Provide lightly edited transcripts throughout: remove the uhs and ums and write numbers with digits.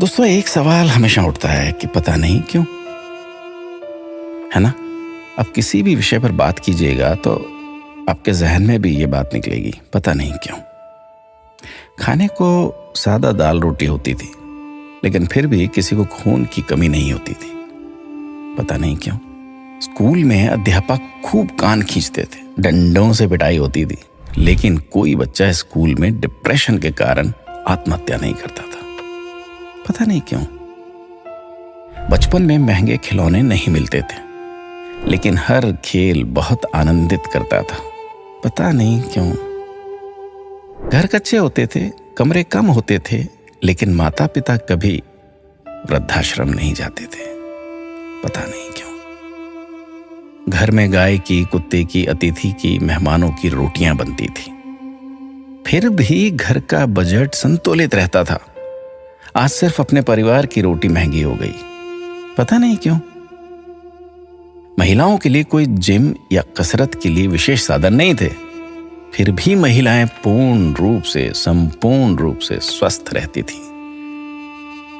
दोस्तों, एक सवाल हमेशा उठता है कि पता नहीं क्यों, है ना? अब किसी भी विषय पर बात कीजिएगा तो आपके जहन में भी ये बात निकलेगी, पता नहीं क्यों। खाने को सादा दाल रोटी होती थी, लेकिन फिर भी किसी को खून की कमी नहीं होती थी, पता नहीं क्यों। स्कूल में अध्यापक खूब कान खींचते थे, डंडों से पिटाई होती थी, लेकिन कोई बच्चा स्कूल में डिप्रेशन के कारण आत्महत्या नहीं करता था, पता नहीं क्यों। बचपन में महंगे खिलौने नहीं मिलते थे, लेकिन हर खेल बहुत आनंदित करता था, पता नहीं क्यों। घर कच्चे होते थे, कमरे कम होते थे, लेकिन माता पिता कभी वृद्धाश्रम नहीं जाते थे, पता नहीं क्यों। घर में गाय की, कुत्ते की, अतिथि की, मेहमानों की रोटियां बनती थी, फिर भी घर का बजट संतुलित रहता था। आज सिर्फ अपने परिवार की रोटी महंगी हो गई, पता नहीं क्यों। महिलाओं के लिए कोई जिम या कसरत के लिए विशेष साधन नहीं थे, फिर भी महिलाएं पूर्ण रूप से, संपूर्ण रूप से स्वस्थ रहती थीं,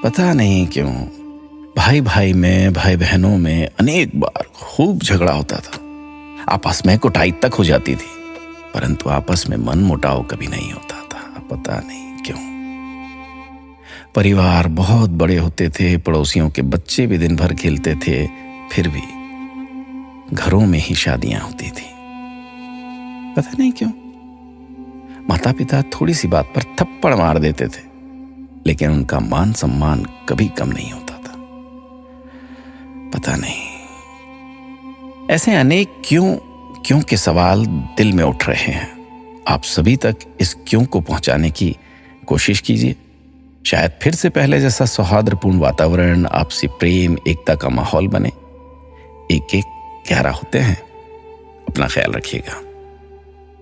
पता नहीं क्यों। भाई भाई में, भाई बहनों में अनेक बार खूब झगड़ा होता था, आपस में कुटाई तक हो जाती थी, परंतु आपस में मन मुटाव कभी नहीं होता था, पता नहीं क्यों। परिवार बहुत बड़े होते थे, पड़ोसियों के बच्चे भी दिन भर खेलते थे, फिर भी घरों में ही शादियां होती थी, पता नहीं क्यों। माता पिता थोड़ी सी बात पर थप्पड़ मार देते थे, लेकिन उनका मान सम्मान कभी कम नहीं होता था, पता नहीं। ऐसे अनेक क्यों के सवाल दिल में उठ रहे हैं। आप सभी तक इस क्यों को पहुंचाने की कोशिश कीजिए। शायद फिर से पहले जैसा सौहार्दपूर्ण वातावरण, आपसी प्रेम, एकता का माहौल बने। एक एक 11 होते हैं। अपना ख्याल रखिएगा।